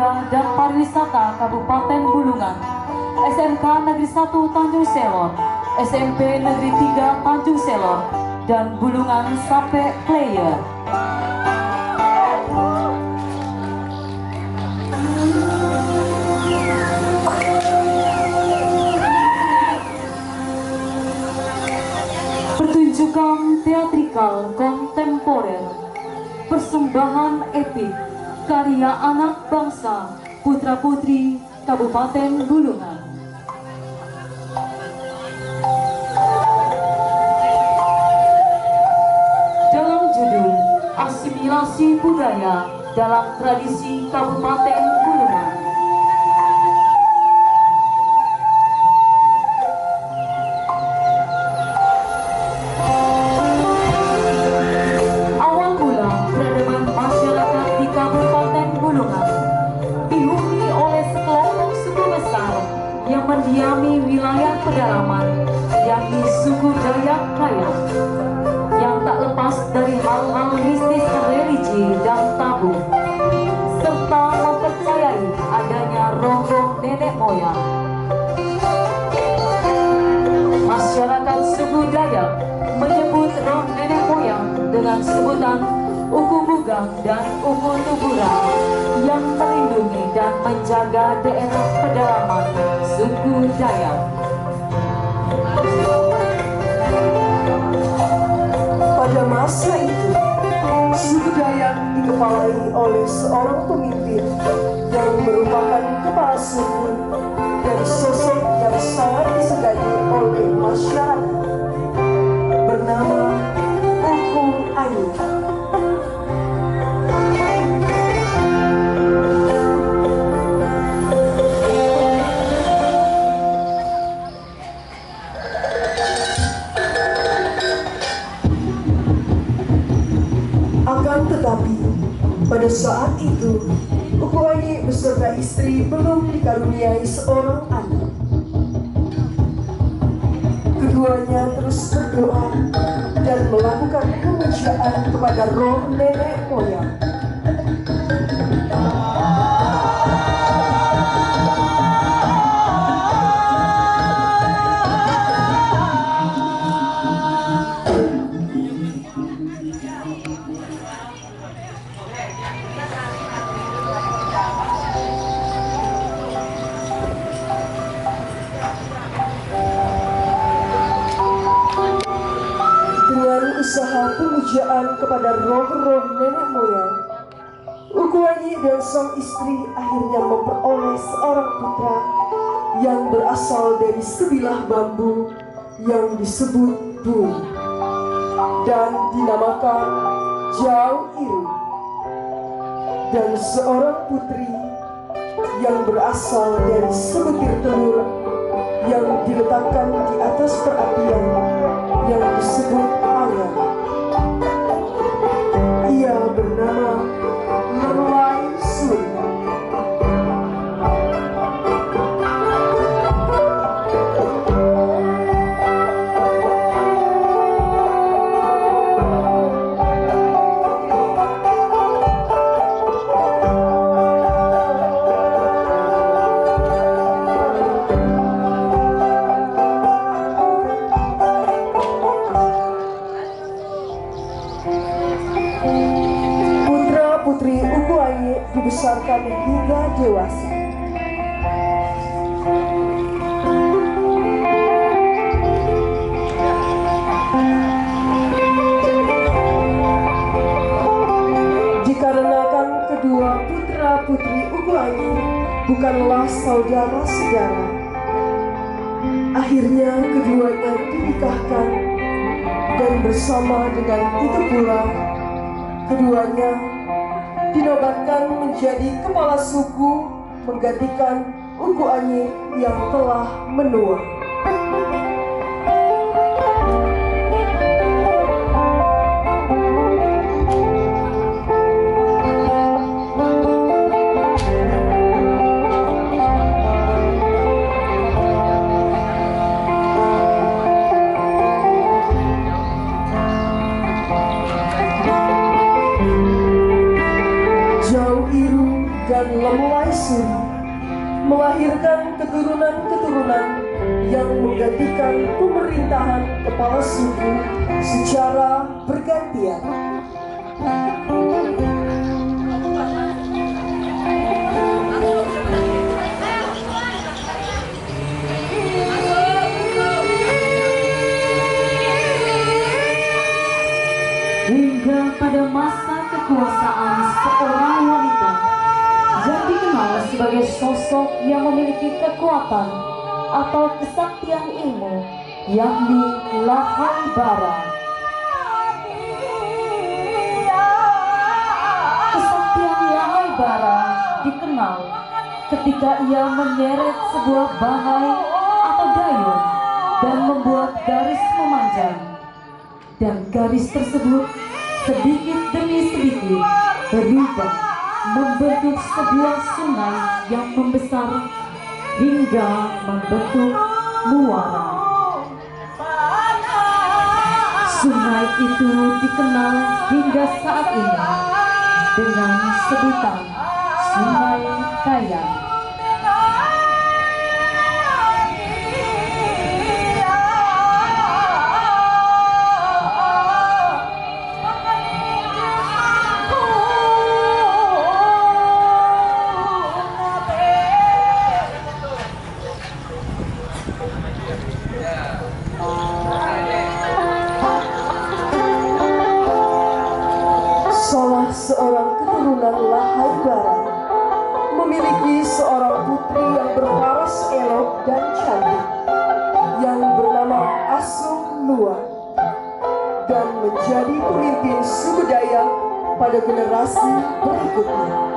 Muda dan Pariwisata Kabupaten Bulungan, SMK Negeri 1 Tanjung Selor, SMP Negeri 3 Tanjung Selor, dan Bulungan Sape Player. Pertunjukan teatrikal kontemporer, persembahan epik karya anak bangsa putra-putri Kabupaten Bulungan. Dalam judul Asimilasi Budaya dalam Tradisi Kabupaten Bulungan. Awal mula peradaban masyarakat di Kabupaten Bulungan dihuni oleh sekelompok suku besar yang mendiami wilayah pedalaman, yakni suku Dayak Kayak, yang tak lepas dari hal-hal mistis religi dan tabu, serta mempercayai adanya roh-roh nenek moyang. Masyarakat suku Dayak menyebut roh nenek moyang dengan sebutan Uku Bugang dan Uku Tuburan yang melindungi dan menjaga daerah pedalaman suku Dayak. Pada masa itu, suku Dayak dikepalai oleh seorang pemimpin yang merupakan kepala suku dan sosok yang sangat disegani oleh masyarakat, bernama Uku Ayu. Akan tetapi, pada saat itu, Uku Ayi beserta istri belum dikaruniai seorang anak. Keduanya terus berdoa dan melakukan pemujaan kepada roh nenek moyang. Usaha pemujaan kepada roh-roh nenek moyang, Uku Ayi dan sang istri akhirnya memperoleh seorang putra yang berasal dari sebilah bambu yang disebut Bung dan dinamakan Jau Iru, dan seorang putri yang berasal dari sebutir telur yang diletakkan di atas perapian yang disebut Ayah. Ia bernama Lelai Surya. Putra-putri Uku Ayi dibesarkan hingga dewasa. Dikarenakan kedua putra-putri Uku Ayi bukanlah saudara-saudara, akhirnya keduanya dinikahkan, dan bersama dengan itu pula keduanya dinobatkan menjadi kepala suku menggantikan Uku Ayi yang telah menua. dan dan menuai suri, melahirkan keturunan-keturunan yang menggantikan pemerintahan kepala suku secara bergantian. Hingga pada masa kekuasaan seorang wanita yang dikenal sebagai sosok yang memiliki kekuatan atau kesaktian ilmu, yakni Lahai Bara. Kesaktian Lahai Bara dikenal ketika ia menyeret sebuah bahai atau dayung dan membuat garis memanjang. Dan garis tersebut sedikit demi sedikit berubah membentuk sebuah sungai yang membesar hingga membentuk muara. Sungai itu dikenal hingga saat ini dengan sebutan Sungai Kayang. Salah seorang keturunan Lahai Bara memiliki seorang putri yang berparas elok dan cantik yang bernama Asung Luar dan menjadi pemimpin suku Dayak pada generasi berikutnya.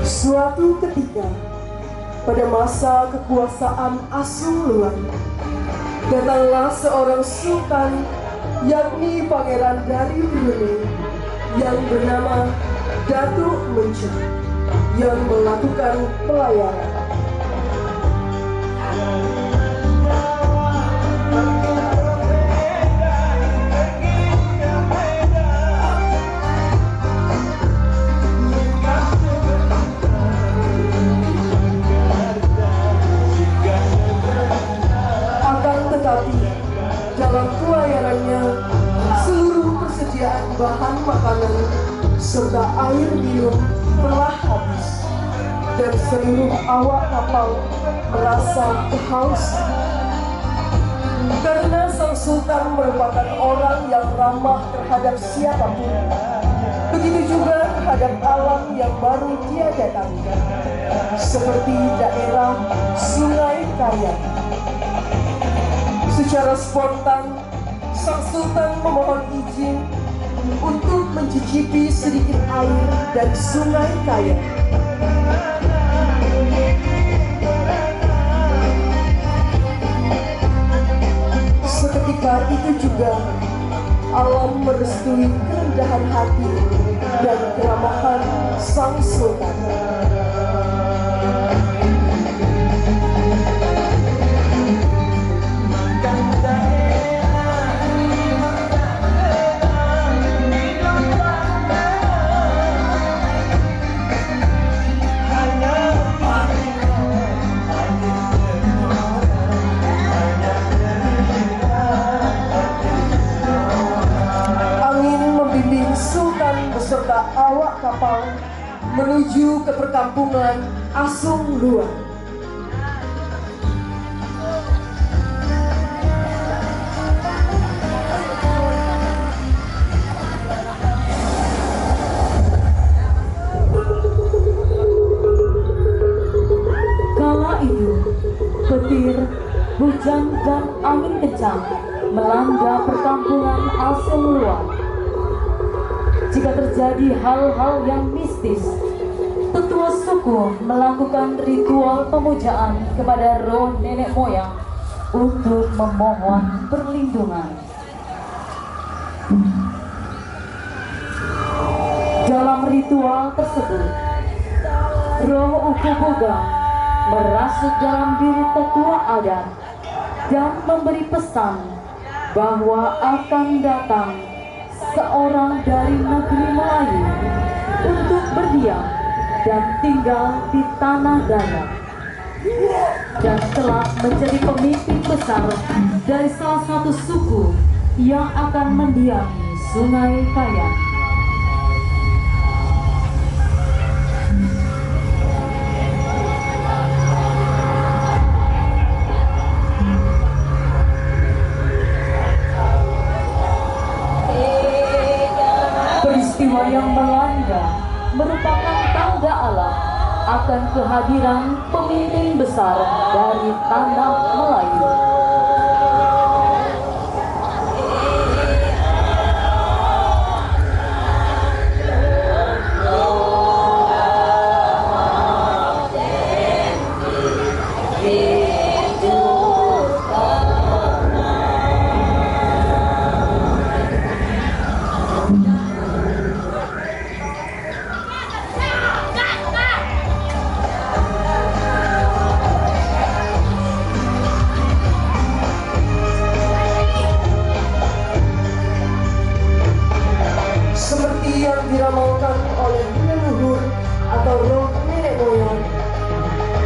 Suatu ketika, pada masa kekuasaan Asung Luar, datanglah seorang sultan, yakni pangeran dari Brunei, yang bernama Datuk Menca, yang melakukan pelayaran. Dalam pelayanannya, seluruh persediaan bahan makanan serta air minum telah habis, dan seluruh awak kapal merasa kehausan. Karena sang sultan merupakan orang yang ramah terhadap siapapun, begitu juga terhadap alam yang baru dia datangi, seperti daerah Sungai Kayang. Secara spontan, sang sultan memohon izin untuk mencicipi sedikit air dari Sungai Kayang. Seketika itu juga, alam merestui kerendahan hati dan keramahan sang sultan. kapal menuju ke perkampungan Asung Luar. Kala itu, petir, hujan dan angin kencang melanda perkampungan Asung Luar. Jika terjadi hal-hal yang mistis, tetua suku melakukan ritual pemujaan kepada roh nenek moyang untuk memohon perlindungan. Dalam ritual tersebut, roh Uku Boga merasuk dalam diri tetua adat dan memberi pesan bahwa akan datang seorang dari negeri Melayu untuk berdiam dan tinggal di tanah Dayak, dan telah menjadi pemimpin besar dari salah satu suku yang akan mendiami Sungai Kayak. Peristiwa yang melanda merupakan tanda alam akan kehadiran pemimpin besar dari tanah Melayu. Seperti yang diramalkan oleh leluhur atau roh nenek moyang,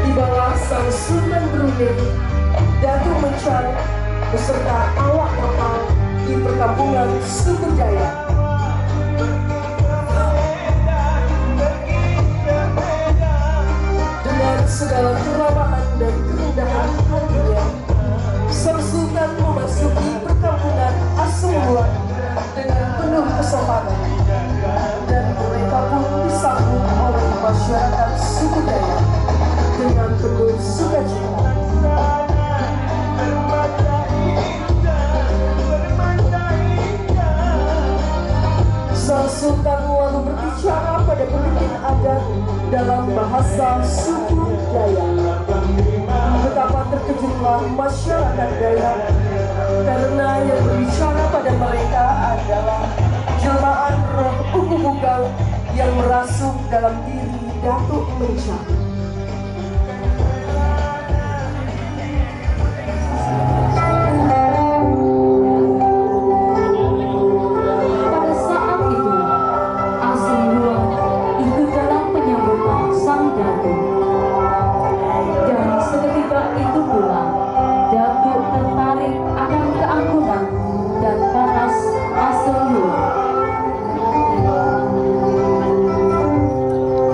tibalah sang Sultan Brunei, Datuk Mencang beserta awak kapal di perkampungan suku Dayak. Dengan segala keramahan dan kerendahan hatinya, sang Sultan memasuki perkampungan Asung Luar dengan penuh kesopanan, dan mereka pun disambut oleh masyarakat suku Dayak dengan penuh sukacita. Sang Sultan lalu berbicara pada pemimpin adat dalam bahasa suku Dayak. Betapa terkejutlah masyarakat Dayak karena yang berbicara pada mereka adalah jelmaan roh Uku Boga yang merasuk dalam diri Datuk Mencang. Pada saat itu, Asung Luar ikut dalam penyambutan sang Datuk. Dan seketika itu pula, Datuk tertarik akan keangkuhan dan panas Asung Luar.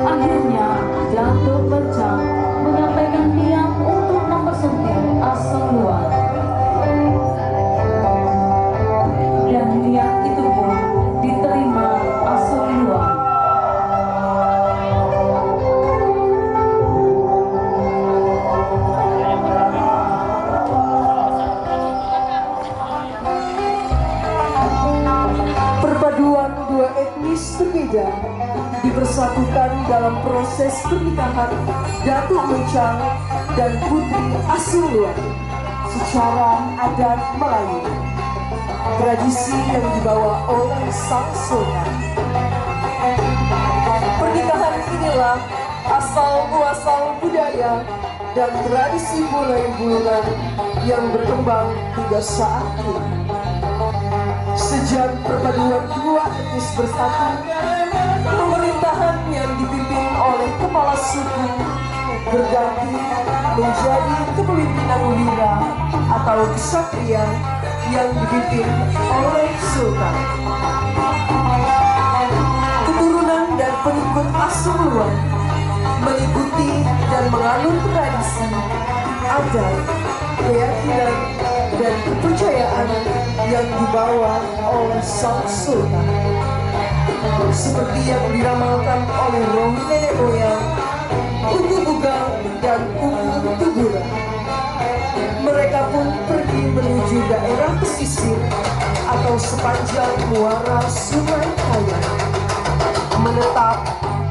Akhirnya, Datuk Mencang menyampaikan niat untuk mempersunting Asung Luar. Dan niat itu pun diterima Asung Luar. Perpaduan dua etnis berbeda dipersatukan dalam proses pernikahan Datuk Mencang dan Putri Asung Luar secara adat Melayu, tradisi yang dibawa oleh sang sultan. Pernikahan inilah asal-muasal budaya dan tradisi Bule-Buluran yang berkembang hingga saat ini. Sejak perpaduan dua etnis bersatu, pemerintahan yang dipimpin oleh kepala suku berganti menjadi kepemimpinan wira atau ksatria yang dipimpin oleh sultan. Keturunan dan pengikut Asumluan mengikuti dan menganut tradisi, adat, keyakinan, dan kepercayaan yang dibawa oleh sang sultan. Seperti yang diramalkan oleh roh nenek moyang, Uku Bugang dan Uku Tuburan. Mereka pun pergi menuju daerah pesisir atau sepanjang muara Sungai Kayan, menetap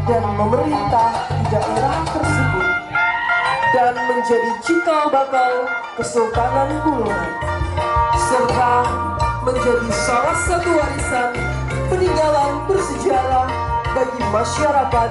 dan memerintah di daerah tersebut, dan menjadi cikal bakal Kesultanan Bulungan, serta menjadi salah satu warisan peninggalan bersejarah bagi masyarakat